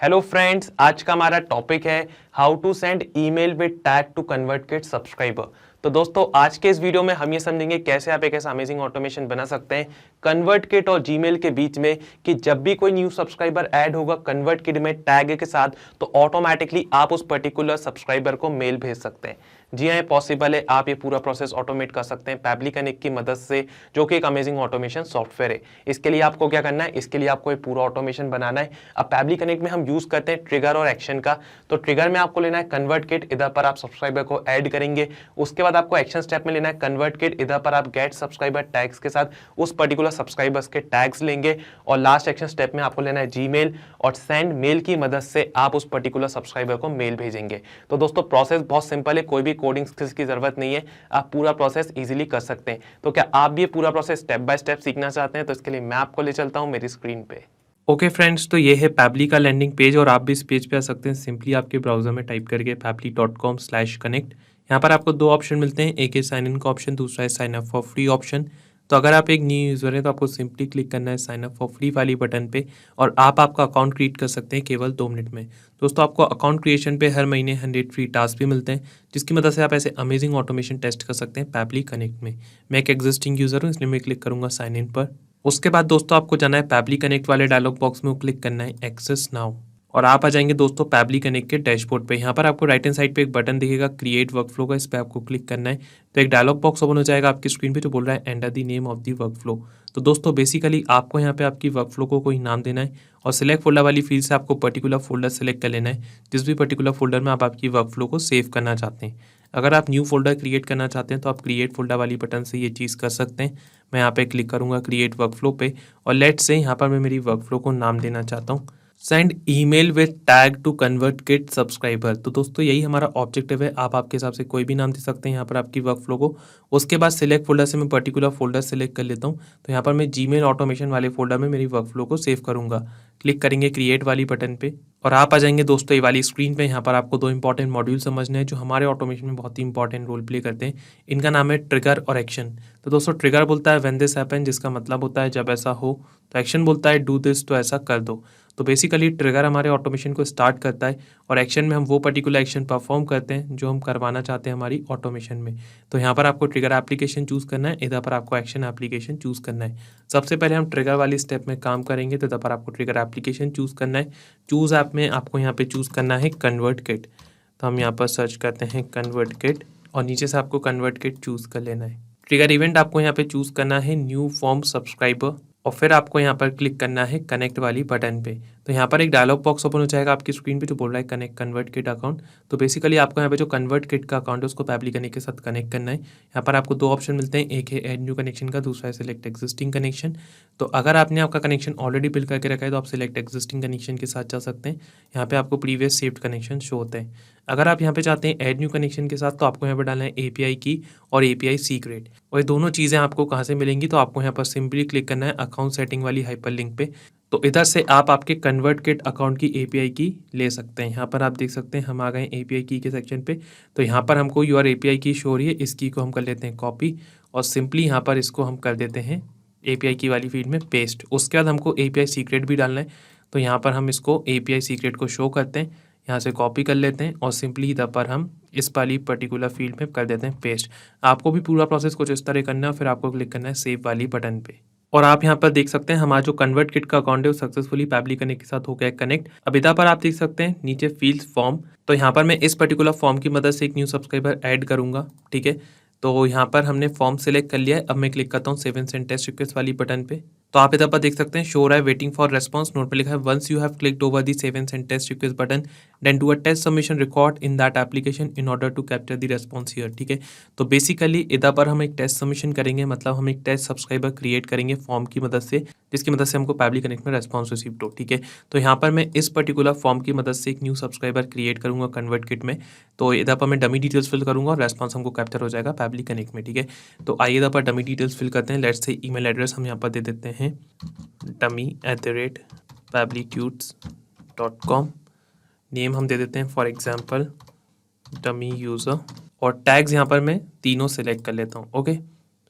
Hello friends, आज का हमारा टॉपिक है how to send email with tag to ConvertKit subscriber. तो दोस्तों, आज के इस वीडियो में हम ये समझेंगे कैसे आप एक ऐसा अमेजिंग ऑटोमेशन बना सकते हैं कन्वर्टकिट और जीमेल के बीच में कि जब भी कोई न्यू सब्सक्राइबर ऐड होगा कन्वर्टकिट में टैग के साथ तो ऑटोमेटिकली आप उस पर्टिकुलर सब्सक्राइबर को मेल भेज सकते हैं। जी हाँ, पॉसिबल है। आप ये पूरा प्रोसेस ऑटोमेट कर सकते हैं पैबली कनेक्ट की मदद से, जो कि एक अमेजिंग ऑटोमेशन सॉफ्टवेयर है। इसके लिए आपको क्या करना है, इसके लिए आपको एक पूरा ऑटोमेशन बनाना है। अब पैबली कनेक्ट में हम यूज करते हैं ट्रिगर और एक्शन का। तो ट्रिगर में आपको लेना है कन्वर्ट किट, इधर पर आप सब्सक्राइबर को ऐड करेंगे। उसके बाद आपको एक्शन स्टेप में लेना है कन्वर्ट किट, इधर पर आप गेट सब्सक्राइबर टैग्स के साथ उस पर्टिकुलर सब्सक्राइबर्स के टैग्स लेंगे। और लास्ट एक्शन स्टेप में आपको लेना है जीमेल, और सेंड मेल की मदद से आप उस पर्टिकुलर सब्सक्राइबर को मेल भेजेंगे। तो दोस्तों, प्रोसेस बहुत सिंपल है, कोई भी कोडिंग स्किल्स की जरूरत नहीं है, आप पूरा प्रोसेस इजीली कर सकते हैं। तो क्या आप भी ये पूरा प्रोसेस स्टेप बाय स्टेप सीखना चाहते हैं? तो इसके लिए मैं आपको ले चलता हूं मेरी स्क्रीन पे। ओके फ्रेंड्स, तो ये है पैबली का लैंडिंग पेज और आप भी इस पेज पे आ सकते हैं। सिंपली आपके ब्राउजर में टाइप करके pabbly.com/connect। यहाँ पर आपको दो ऑप्शन मिलते हैं, एक है साइन इन का ऑप्शन, दूसरा है sign up for free option. तो अगर आप एक न्यू यूज़र हैं तो आपको सिंपली क्लिक करना है साइन अप फॉर फ्री वाली बटन पे और आप आपका अकाउंट क्रिएट कर सकते हैं केवल 2 मिनट में। दोस्तों, आपको अकाउंट क्रिएशन पे हर महीने 100 फ्री टास्क भी मिलते हैं, जिसकी मदद से आप ऐसे अमेजिंग ऑटोमेशन टेस्ट कर सकते हैं पैबली कनेक्ट में। मैं एक एग्जिस्टिंग यूज़र हूँ, इसलिए मैं क्लिक करूँगा साइन इन पर। उसके बाद दोस्तों आपको जाना है पैबली कनेक्ट वाले डायलॉग बॉक्स में, क्लिक करना है एक्सेस नाउ और आप आ जाएंगे दोस्तों पैबली कनेक्ट के डैशबोर्ड पे। यहाँ पर आपको राइट हैंड साइड पे एक बटन दिखेगा क्रिएट वर्कफ्लो का, इस पर आपको क्लिक करना है। तो एक डायलॉग बॉक्स ओपन हो जाएगा आपकी स्क्रीन पे जो बोल रहा है enter the name of the workflow. तो दोस्तों बेसिकली आपको यहाँ पे आपकी वर्कफ्लो को कोई नाम देना है और सिलेक्ट फोल्डर वाली फील्ड से आपको पर्टिकुलर फोल्डर सेलेक्ट कर लेना है, जिस भी पर्टिकुलर फोल्डर में आप आपकी वर्कफ्लो को सेव करना चाहते हैं। अगर आप न्यू फोल्डर क्रिएट करना चाहते हैं तो आप क्रिएट फोल्डर वाली बटन से ये चीज़ कर सकते हैं। मैं यहाँ पे क्लिक करूँगा क्रिएट वर्कफ्लो पे और लेट से यहाँ पर मैं मेरी वर्कफ्लो को नाम देना चाहता हूँ send email with tag to ConvertKit subscriber. तो दोस्तों यही हमारा ऑब्जेक्टिव है, आप आपके हिसाब से कोई भी नाम दे सकते हैं यहाँ पर आपकी वर्कफ्लो को। उसके बाद सिलेक्ट फोल्डर से मैं पर्टिकुलर फोल्डर सेलेक्ट कर लेता हूँ। तो यहाँ पर मैं जीमेल ऑटोमेशन वाले फोल्डर में मेरी वर्कफ्लो को सेव करूँगा। क्लिक करेंगे क्रिएट वाली बटन पे और आप आ जाएंगे दोस्तों ये वाली स्क्रीन पे। यहाँ पर आपको दो इंपॉर्टेंट मॉड्यूल समझने हैं जो हमारे ऑटोमेशन में बहुत ही इंपॉर्टेंट रोल प्ले करते हैं। इनका नाम है ट्रिगर और एक्शन। तो दोस्तों ट्रिगर बोलता है व्हेन दिस हैपन, जिसका मतलब होता है जब ऐसा हो। तो एक्शन बोलता है डू दिस, तो ऐसा कर दो। तो बेसिकली ट्रिगर हमारे ऑटोमेशन को स्टार्ट करता है और एक्शन में हम वो पर्टिकुलर एक्शन परफॉर्म करते हैं जो हम करवाना चाहते हैं हमारी ऑटोमेशन में। तो यहाँ पर आपको ट्रिगर एप्लीकेशन चूज़ करना है, इधर पर आपको एक्शन एप्लीकेशन चूज़ करना है। सबसे पहले हम ट्रिगर वाली स्टेप में काम करेंगे, तो इधर पर आपको ट्रिगर एप्लीकेशन चूज़ करना है। चूज़ ऐप में आपको यहाँ पे चूज़ करना है कन्वर्ट किट। तो हम यहाँ पर सर्च करते हैं कन्वर्ट किट और नीचे से आपको कन्वर्ट किट चूज़ कर लेना है। ट्रिगर इवेंट आपको यहाँ पे चूज़ करना है न्यू फॉर्म सब्सक्राइबर और फिर आपको यहाँ पर क्लिक करना है कनेक्ट वाली बटन पे। तो यहाँ पर एक डायलॉग बॉक्स ओपन हो जाएगा आपकी स्क्रीन पे जो बोल रहा है कनेक्ट कन्वर्ट किट अकाउंट। तो बेसिकली आपको यहाँ पे जो कन्वर्ट किट का अकाउंट है उसको पैबली कनेक्ट के साथ कनेक्ट करना है। यहाँ पर आपको दो ऑप्शन मिलते हैं, एक है ऐड न्यू कनेक्शन का, दूसरा है सिलेक्ट एग्जिस्टिंग कनेक्शन। तो अगर आपने आपका कनेक्शन ऑलरेडी बिल्ड करके रखा है तो आप सिलेक्ट एग्जिस्टिंग कनेक्शन के साथ जा सकते हैं। यहाँ पे आपको प्रीवियस सेव्ड कनेक्शन शो होते हैं। अगर आप यहाँ पे चाहते हैं ऐड न्यू कनेक्शन के साथ तो आपको यहाँ पे डालना है API की और API सीक्रेट। और ये दोनों चीज़ें आपको कहाँ से मिलेंगी, तो आपको यहाँ पर सिंपली क्लिक करना है अकाउंट सेटिंग वाली हाइपरलिंक पे। तो इधर से आप आपके कन्वर्ट किट अकाउंट की API की ले सकते हैं। यहाँ पर आप देख सकते हैं हम आ गए API की के सेक्शन पे। तो यहाँ पर हमको योर API की शो हो रही है, इस की को हम कर लेते हैं कॉपी और सिंपली यहाँ पर इसको हम कर देते हैं API की वाली फील्ड में पेस्ट। उसके बाद हमको API सीक्रेट भी डालना है। तो यहाँ पर हम इसको API सीक्रेट को शो करते हैं, यहाँ से कॉपी कर लेते हैं और सिंपली इधर पर हम इस वाली पर्टिकुलर फील्ड में कर देते हैं पेस्ट। आपको भी पूरा प्रोसेस कुछ इस तरह करना है, फिर आपको क्लिक करना है सेव वाली बटन पे। और आप यहाँ पर देख सकते हैं हमारा जो कन्वर्ट किट का अकाउंट है वो सक्सेसफुली पैबली कनेक्ट के साथ हो गया कनेक्ट। अब इधर पर आप देख सकते हैं नीचे फील्ड फॉर्म। तो यहाँ पर मैं इस पर्टिकुलर फॉर्म की मदद से एक न्यू सब्सक्राइबर ऐड करूँगा, ठीक है। तो यहाँ पर हमने फॉर्म सेलेक्ट कर लिया है। अब मैं क्लिक करता हूँ save and send test request वाली बटन पे। तो आप इधर पर देख सकते हैं शो रहा है वेटिंग फॉर रेस्पॉन्स, नोट पे लिखा है once you have clicked over the save and send test request button then do a test submission record in that application in order to capture the response here, ठीक है। तो basically इधर पर हम एक टेस्ट सबमिशन करेंगे, मतलब हम एक टेस्ट सब्सक्राइबर क्रिएट करेंगे फॉर्म की मदद से, जिसकी मदद से हमको पैबली कनेक्ट में रेस्पॉन्स रिसीव हो, ठीक है। तो यहाँ पर मैं इस पर्टिकुलर फॉर्म की मदद से एक न्यू सब्सक्राइबर क्रिएट करूँगा कन्वर्ट किट में। तो इधर पर मैं डमी डिटेल्स फिल करूँगा और रेस्पॉन्स हमको कैप्चर हो जाएगा पैबली कनेक्ट में, ठीक है। तो आइए इधर पर डमी डिटेल्स फिल करते हैं। लेट्स से ईमेल एड्रेस हम यहाँ पर दे देते हैं dummy@pablitudes.com। नेम हम दे देते हैं फॉर एग्जांपल डमी यूज़र और टैग्स यहाँ पर मैं तीनों सेलेक्ट कर लेता हूँ। Okay,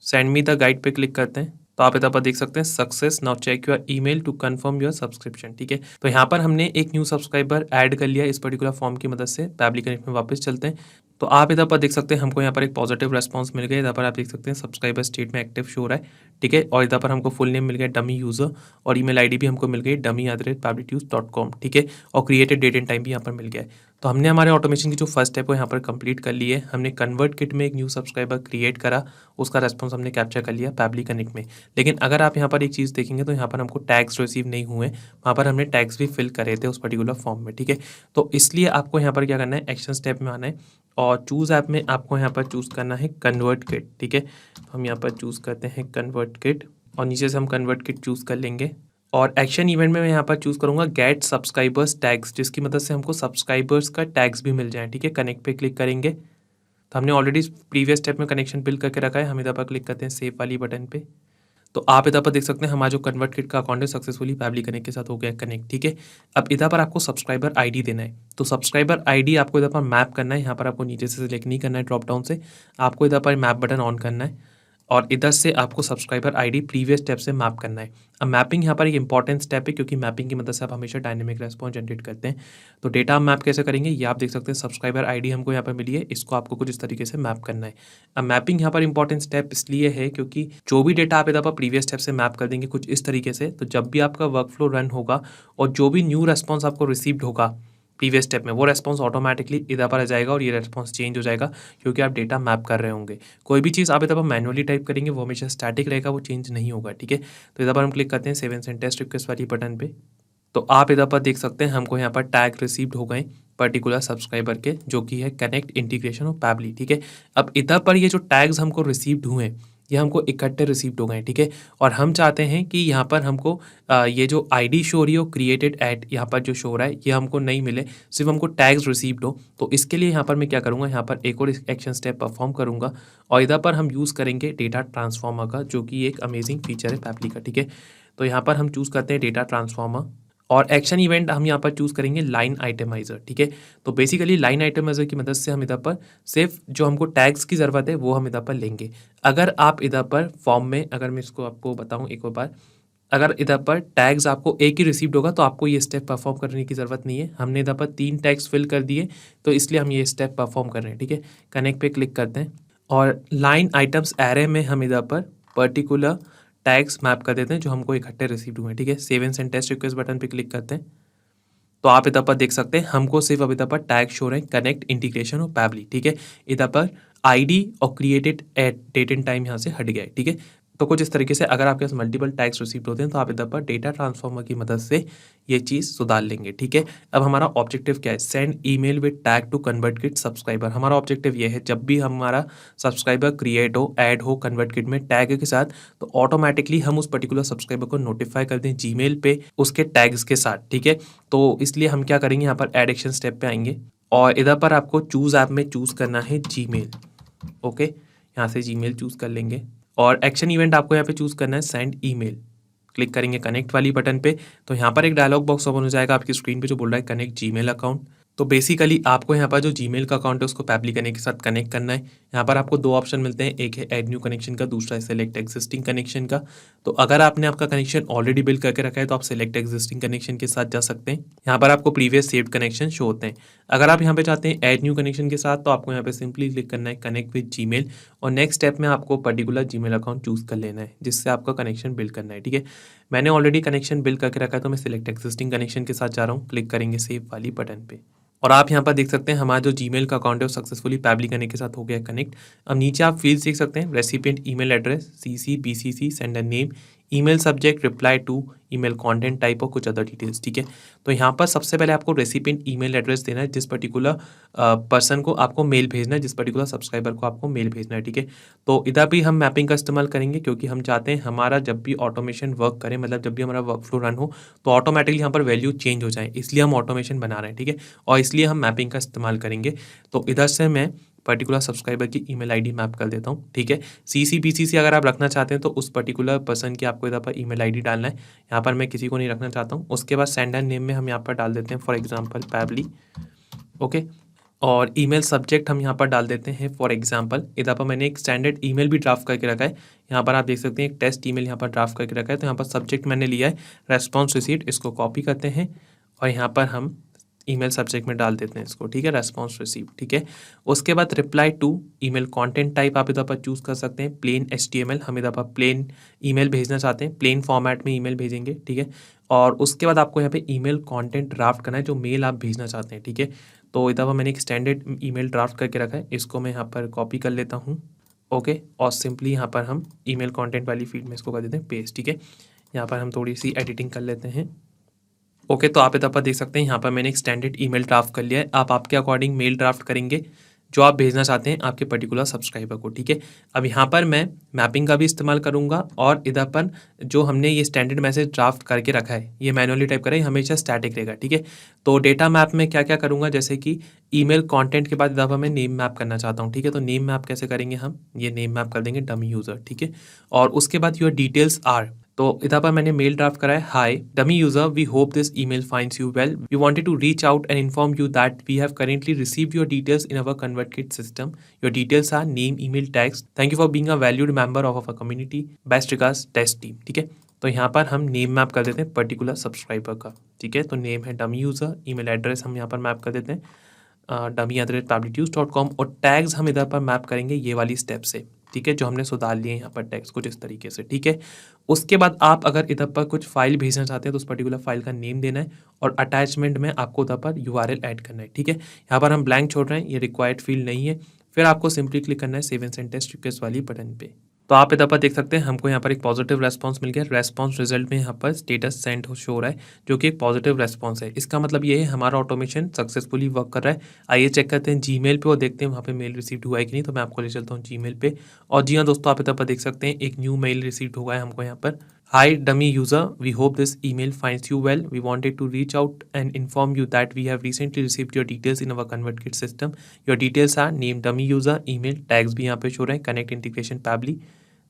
send me the guide पे क्लिक करते हैं तो आप इधर पर देख सकते हैं success, now check your email to confirm your subscription. ठीक है, तो यहाँ पर हमने एक न्यू सब्सक्राइबर ऐड कर लिया इस पर्टिकुलर फॉर्म की मदद से। पैबली कनेक्ट में वापस चलते हैं, तो आप इधर पर देख सकते हैं हमको यहाँ पर एक पॉजिटिव रेस्पॉन्स मिल गया। इधर पर आप देख सकते हैं सब्सक्राइबर स्टेट में एक्टिव शो हो रहा है। ठीक है, और इधर पर हमको फुल नेम मिल गया डमी यूजर, और ईमेल आईडी भी हमको मिल गई dummy@pablitudes.com। ठीक है, और क्रिएटेड डेट एंड टाइम भी यहाँ पर मिल गया है। तो हमने हमारे ऑटोमेशन की जो फर्स्ट स्टेप है यहाँ पर कंप्लीट कर ली है। हमने कन्वर्ट किट में एक न्यू सब्सक्राइबर क्रिएट करा, उसका रेस्पॉन्स हमने कैप्चर कर लिया पैबली कनेक्ट में। लेकिन अगर आप यहाँ पर एक चीज़ देखेंगे तो यहाँ पर हमको टैग्स रिसीव नहीं हुए, वहाँ पर हमने टैग्स भी फिल करे थे उस पर्टिकुलर फॉर्म में। ठीक है, तो इसलिए आपको यहाँ पर क्या करना है, एक्शन स्टेप में आना है और चूज़ ऐप में आपको यहाँ पर चूज़ करना है कन्वर्ट किट। ठीक है, तो हम यहाँ पर चूज़ करते हैं कन्वर्ट किट और नीचे से हम कन्वर्ट किट चूज़ कर लेंगे। और एक्शन इवेंट में मैं यहाँ पर चूज़ करूँगा गेट सब्सक्राइबर्स टैग्स, जिसकी मदद से हमको सब्सक्राइबर्स का टैग्स भी मिल जाए। ठीक है, कनेक्ट पे क्लिक करेंगे, तो हमने ऑलरेडी प्रीवियस स्टेप में कनेक्शन बिल्ड करके रखा है। हम इधर पर क्लिक करते हैं सेव वाली बटन पे, तो आप इधर पर देख सकते हैं हमारा जो कन्वर्ट किट का अकाउंट है सक्सेसफुली पैबली कनेक्ट के साथ हो गया कनेक्ट। ठीक है, अब इधर पर आपको सब्सक्राइबर आईडी देना है, तो सब्सक्राइबर आईडी आपको इधर पर मैप करना है। यहाँ पर आपको नीचे से सिलेक्ट नहीं करना है ड्रॉप डाउन से, आपको इधर पर मैप बटन ऑन करना है और इधर से आपको सब्सक्राइबर आईडी प्रीवियस स्टेप से मैप करना है। अब मैपिंग यहाँ पर एक इंपॉर्टेंट स्टेप है, क्योंकि मैपिंग की मदद से आप हमेशा डायनेमिक रेस्पॉन्स जनरेट करते हैं। तो डेटा मैप कैसे करेंगे ये आप देख सकते हैं। सब्सक्राइबर आईडी हमको यहाँ पर मिली है, इसको आपको कुछ इस तरीके से मैप करना है। अब मैपिंग यहाँ पर इंपॉर्टेंट स्टेप इसलिए है क्योंकि जो भी डेटा आप इधर पर प्रीवियस स्टेप से मैप कर देंगे कुछ इस तरीके से, तो जब भी आपका वर्क फ्लो रन होगा और जो भी न्यू रेस्पॉन्स आपको रिसीव्ड होगा प्रीवियस स्टेप में, वो रेस्पॉन्स ऑटोमेटिकली इधर पर आ जाएगा और ये रेस्पॉन्स चेंज हो जाएगा, क्योंकि आप डेटा मैप कर रहे होंगे। कोई भी चीज़ आप इधर पर मैनुअली टाइप करेंगे वो हमेशा स्टैटिक रहेगा, वो चेंज नहीं होगा। ठीक है, तो इधर पर हम क्लिक करते हैं save and send test request वाली बटन पे, तो आप इधर पर देख सकते हैं हमको यहाँ पर टैग रिसीव्ड हो गए पर्टिकुलर सब्सक्राइबर के, जो कि है कनेक्ट इंटीग्रेशन और पैबली। ठीक है, अब इधर पर ये जो टैग्स हमको रिसीव्ड हुए ये हमको इकट्ठे रिसीव्ड हो गए। ठीक है, और हम चाहते हैं कि यहाँ पर हमको ये जो आईडी शो हो रही हो क्रिएटेड एट, यहाँ पर जो शो हो रहा है ये हमको नहीं मिले, सिर्फ हमको टैग्स रिसीव्ड हो। तो इसके लिए यहाँ पर मैं क्या करूँगा, यहाँ पर एक और एक्शन स्टेप परफॉर्म करूँगा और इधर पर हम यूज़ करेंगे डेटा ट्रांसफॉर्मर का, जो कि एक अमेजिंग फीचर है पैबली का। ठीक है, तो यहाँ पर हम चूज़ करते हैं डेटा ट्रांसफॉर्मर और एक्शन इवेंट हम यहाँ पर चूज़ करेंगे लाइन आइटमाइजर। ठीक है, तो बेसिकली लाइन आइटमाइजर की मदद से हम इधर पर सिर्फ जो हमको टैग्स की ज़रूरत है वो हम इधर पर लेंगे। अगर आप इधर पर फॉर्म में, अगर मैं इसको आपको बताऊँ एक और बार, अगर इधर पर टैग्स आपको एक ही रिसीव्ड होगा तो आपको ये स्टेप परफॉर्म करने की ज़रूरत नहीं है। हमने इधर पर 3 टैग्स फिल कर दिए, तो इसलिए हम ये स्टेप परफॉर्म कर रहे हैं। ठीक है, कनेक्ट पे क्लिक करते हैं और लाइन आइटम्स एरे में हम इधर पर पर्टिकुलर टैग्स मैप कर देते हैं जो हमको इकट्ठे रिसीव हुए हैं। ठीक है, save and send test request button पे क्लिक करते हैं, तो आप इधर पर देख सकते हैं हमको सिर्फ अब इधर पर टैग शो रहे हैं कनेक्ट इंटीग्रेशन और पैबली। ठीक है, इधर पर आईडी और created at date and time यहाँ से हट गया है। ठीक है, तो कुछ इस तरीके से अगर आपके पास मल्टीपल टैग्स रिसीव होते हैं तो आप इधर पर डेटा ट्रांसफॉर्मर की मदद से ये चीज़ सुधार लेंगे। ठीक है, अब हमारा ऑब्जेक्टिव क्या है, send email with tag to ConvertKit subscriber. हमारा ऑब्जेक्टिव ये है जब भी हमारा सब्सक्राइबर क्रिएट हो, ऐड हो कन्वर्ट किट में टैग के साथ, तो ऑटोमेटिकली हम उस पर्टिकुलर सब्सक्राइबर को नोटिफाई कर दें जीमेल पे उसके टैग्स के साथ। ठीक है, तो इसलिए हम क्या करेंगे, यहाँ पर एड एक्शन स्टेप पे आएंगे और इधर पर आपको चूज़ ऐप में चूज़ करना है जीमेल। ओके, यहाँ से जीमेल चूज़ कर लेंगे और एक्शन इवेंट आपको यहाँ पे चूज़ करना है सेंड ईमेल। क्लिक करेंगे कनेक्ट वाली बटन पे, तो यहाँ पर एक डायलॉग बॉक्स ओपन हो जाएगा आपकी स्क्रीन पे जो बोल रहा है कनेक्ट जीमेल अकाउंट। तो बेसिकली आपको यहाँ पर जो जीमेल का अकाउंट है उसको पैबली कनेक्ट के साथ कनेक्ट करना है। यहाँ पर आपको 2 ऑप्शन मिलते हैं, एक है ऐड न्यू कनेक्शन का, दूसरा है सेलेक्ट एग्जिस्टिंग कनेक्शन का। तो अगर आपने आपका कनेक्शन ऑलरेडी बिल्ड करके रखा है तो आप सेलेक्ट एग्जिस्टिंग कनेक्शन के साथ जा सकते हैं। यहाँ पर आपको प्रीवियस सेव्ड कनेक्शन शो होते हैं। अगर आप यहाँ पे चाहते हैं ऐड न्यू कनेक्शन के साथ, तो आपको यहाँ पे सिंपली क्लिक करना है कनेक्ट विद जीमेल और नेक्स्ट स्टेप में आपको पर्टिकुलर जीमेल अकाउंट चूज़ कर लेना है जिससे आपका कनेक्शन बिल्ड करना है। ठीक है, मैंने ऑलरेडी कनेक्शन बिल्ड करके रखा है तो मैं सिलेक्ट एग्जिस्टिंग कनेक्शन के साथ जा रहा हूँ। क्लिक करेंगे सेव वाली बटन पे और आप यहाँ पर देख सकते हैं हमारा जो जीमेल का अकाउंट है वो सक्सेसफुली पैबली कनेक्ट के साथ हो गया कनेक्ट। अब नीचे आप फील्ड्स देख सकते हैं, recipient email address, CC, BCC, sender name, email subject, reply to, email content type और कुछ अदर डिटेल्स। ठीक है, तो यहाँ पर सबसे पहले आपको रेसिपिएंट ईमेल एड्रेस देना है, जिस पर्टिकुलर पर्सन को आपको मेल भेजना है, जिस पर्टिकुलर सब्सक्राइबर को आपको मेल भेजना है। ठीक है, तो इधर भी हम मैपिंग का इस्तेमाल करेंगे क्योंकि हम चाहते हैं हमारा जब भी ऑटोमेशन वर्क करे, मतलब जब भी हमारा वर्क फ्लो रन हो तो ऑटोमेटिकली यहाँ पर वैल्यू चेंज हो जाए, इसलिए हम ऑटोमेशन बना रहे हैं। ठीक है, और इसलिए हम मैपिंग का इस्तेमाल करेंगे। तो इधर से मैं पर्टिकुलर सब्सक्राइबर की ईमेल आईडी मैप कर देता हूँ। ठीक है, सीसी बीसीसी अगर आप रखना चाहते हैं तो उस पर्टिकुलर पर्सन की आपको इधर पर ईमेल आईडी डालना है। यहाँ पर मैं किसी को नहीं रखना चाहता हूँ। उसके बाद सेंडर नेम में हम यहाँ पर डाल देते हैं फॉर एग्जांपल पैबली। ओके, और ईमेल सब्जेक्ट हम यहाँ पर डाल देते हैं फॉर एग्जांपल। इधर पर मैंने एक स्टैंडर्ड ईमेल भी ड्राफ्ट करके रखा है। यहाँ पर आप देख सकते हैं एक टेस्ट ईमेल यहाँ पर ड्राफ्ट करके रखा है। तो यहाँ पर सब्जेक्ट मैंने लिया है रेस्पॉन्स रिसीव्ड, इसको कॉपी करते हैं और यहाँ पर हम ईमेल सब्जेक्ट में डाल देते हैं इसको, ठीक है, रेस्पॉन्स रिसीव, ठीक है। उसके बाद reply to email content type आप इधर पर चूज कर सकते हैं प्लेन HTML। हम इधर पर प्लेन ईमेल भेजना चाहते हैं, प्लेन फॉर्मेट में ईमेल भेजेंगे, ठीक है। और उसके बाद आपको यहाँ पे ईमेल कंटेंट ड्राफ्ट करना है जो मेल आप भेजना चाहते हैं, ठीक है। तो इधर पर मैंने एक स्टैंडर्ड ईमेल ड्राफ्ट करके रखा है, इसको मैं यहाँ पर कॉपी कर लेता हूँ, ओके। और सिंपली यहाँ पर हम ईमेल कंटेंट वाली फील्ड में इसको कर देते हैं पेस्ट, ठीक है। यहाँ पर हम थोड़ी सी एडिटिंग कर लेते हैं, ओके। तो आप इधर पर देख सकते हैं यहाँ पर मैंने एक स्टैंडर्ड ईमेल ड्राफ्ट कर लिया है। आप आपके अकॉर्डिंग मेल ड्राफ्ट करेंगे जो आप भेजना चाहते हैं आपके पर्टिकुलर सब्सक्राइबर को, ठीक है। अब यहाँ पर मैं मैपिंग का भी इस्तेमाल करूँगा और इधर पर जो हमने ये स्टैंडर्ड मैसेज ड्राफ्ट करके रखा है ये मैनुअली टाइप करें, हमेशा स्टैटिक रहेगा, ठीक है। तो डेटा मैप में क्या क्या करूँगा, जैसे कि ईमेल कंटेंट के बाद इधर पर मैं नेम मैप करना चाहता हूँ, ठीक है। तो नेम मैप कैसे करेंगे, हम ये नेम मैप कर देंगे डमी यूज़र, ठीक है। और उसके बाद योर डिटेल्स आर, तो इधर पर मैंने मेल ड्राफ्ट करा है, hi dummy user, we hope this email finds you well, we wanted to reach out and inform you that we have currently received your details in our ConvertKit system, your details are name, email, tags, thank you for being a valued member of our community, best regards test team, ठीक है। तो यहाँ पर हम name map कर देते हैं particular subscriber का, ठीक है। तो नेम है डमी यूजर, ईमेल एड्रेस हम यहाँ पर मैप कर देते हैं dummy@pablitudes.com और टैग्स हम इधर पर मैप करेंगे ये वाली स्टेप से, ठीक है, जो हमने सुधार लिए यहाँ पर टैग्स कुछ इस तरीके से, ठीक है। उसके बाद आप अगर इधर पर कुछ फाइल भेजना चाहते हैं तो उस पर्टिकुलर फाइल का नेम देना है और अटैचमेंट में आपको इधर पर URL ऐड करना है, ठीक है। यहाँ पर हम ब्लैंक छोड़ रहे हैं, ये रिक्वायर्ड फील्ड नहीं है। फिर आपको सिंपली क्लिक करना है save and send test request वाली बटन पे। तो आप इधर पर देख सकते हैं हमको यहाँ पर एक पॉजिटिव रेस्पॉन्स मिल गया। रेस्पॉन्स रिजल्ट में यहाँ पर स्टेटस सेंड शो हो रहा है जो कि एक पॉजिटिव रेस्पॉन्स है। इसका मतलब ये है हमारा ऑटोमेशन सक्सेसफुली वर्क कर रहा है। आइए चेक करते हैं जीमेल पे और देखते हैं वहाँ पे मेल रिसीव्ड हुआ है कि नहीं। तो मैं आपको ले चलता हूँ जीमेल पे और जी हाँ दोस्तों, आप इधर पर देख सकते हैं एक न्यू मेल रिसीव्ड हुआ है हमको यहाँ पर, Hi dummy user, we hope this email finds you well. We wanted to reach out and inform you that we have recently received your details in our ConvertKit system. Your details are name dummy user, email, tags भी यहाँ पे show रहे हैं, connect integration Pabbly.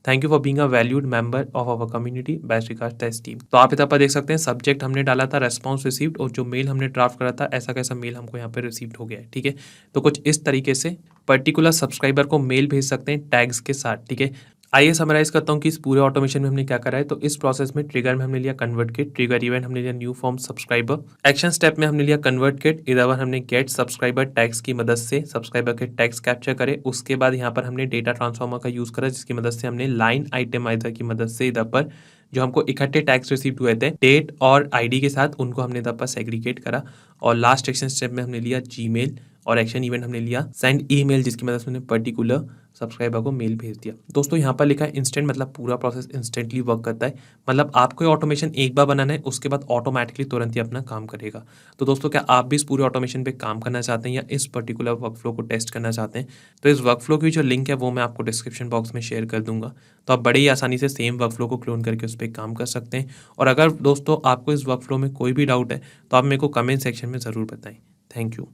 Thank you for being a valued member of our community, best regards test team. तो आप इधर पर देख सकते हैं सब्जेक्ट हमने डाला था रेस्पॉन्स रिसीव्ड और जो मेल हमने ड्राफ्ट करा था ऐसा कैसा मेल हमको यहाँ पे रिसीव्ड हो गया है, ठीक है। तो कुछ इस तरीके से पर्टिकुलर सब्सक्राइबर को मेल भेज सकते हैं टैग्स के साथ, ठीक है। आइए समराइज करता हूँ कि इस पूरे ऑटोमेशन में हमने क्या करा है। तो इस प्रोसेस में ट्रिगर में हमने लिया कन्वर्टकिट, ट्रिगर इवेंट हमने लिया new form subscriber, action step में हमने लिया कन्वर्टकिट, इधर हमने गेट सब्सक्राइबर टैग्स की मदद से सब्सक्राइबर के टैग्स कैप्चर करे। उसके बाद यहाँ पर हमने डेटा ट्रांसफॉर्मर का यूज करा जिसकी मदद से हमने लाइन आइटमाइजर की मदद से इधर पर जो हमको इकट्ठे टैग्स रिसीव हुए थे डेट और ID के साथ उनको हमने इधर पर सेग्रीगेट करा। और लास्ट एक्शन स्टेप में हमने लिया जीमेल और एक्शन इवेंट हमने लिया सेंड ईमेल जिसकी मदद से हमने पर्टिकुलर सब्सक्राइबर को मेल भेज दिया। दोस्तों यहाँ पर लिखा है इंस्टेंट, मतलब पूरा प्रोसेस इंस्टेंटली वर्क करता है। मतलब आपको ऑटोमेशन एक बार बनाना है उसके बाद ऑटोमेटिकली तुरंत ही अपना काम करेगा। तो दोस्तों क्या आप भी इस पूरे ऑटोमेशन पे काम करना चाहते हैं या इस पर्टिकुलर वर्कफ्लो को टेस्ट करना चाहते हैं तो इस वर्कफ्लो की जो लिंक है वो मैं आपको डिस्क्रिप्शन बॉक्स में शेयर कर दूंगा। तो आप बड़े ही आसानी से सेम वर्कफ्लो को क्लोन करके उस पर काम कर सकते हैं। और अगर दोस्तों आपको इस वर्कफ्लो में कोई भी डाउट है तो आप मेरे को कमेंट सेक्शन में ज़रूर बताएं। Thank you.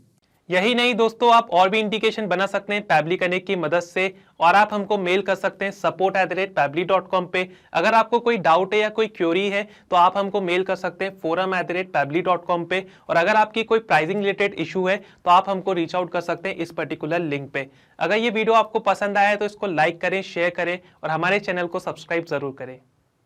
यही नहीं दोस्तों, आप और भी इंडिकेशन बना सकते हैं पैबली कनेक्ट की मदद से और आप हमको मेल कर सकते हैं support@pabbly.com पे। अगर आपको कोई डाउट है या कोई क्वेरी है तो आप हमको मेल कर सकते हैं forum@pabbly.com पे। और अगर आपकी कोई प्राइसिंग रिलेटेड इशू है तो आप हमको रीच आउट कर सकते हैं इस पर्टिकुलर लिंक पे। अगर ये वीडियो आपको पसंद आया है तो इसको लाइक करें, शेयर करें और हमारे चैनल को सब्सक्राइब जरूर करें।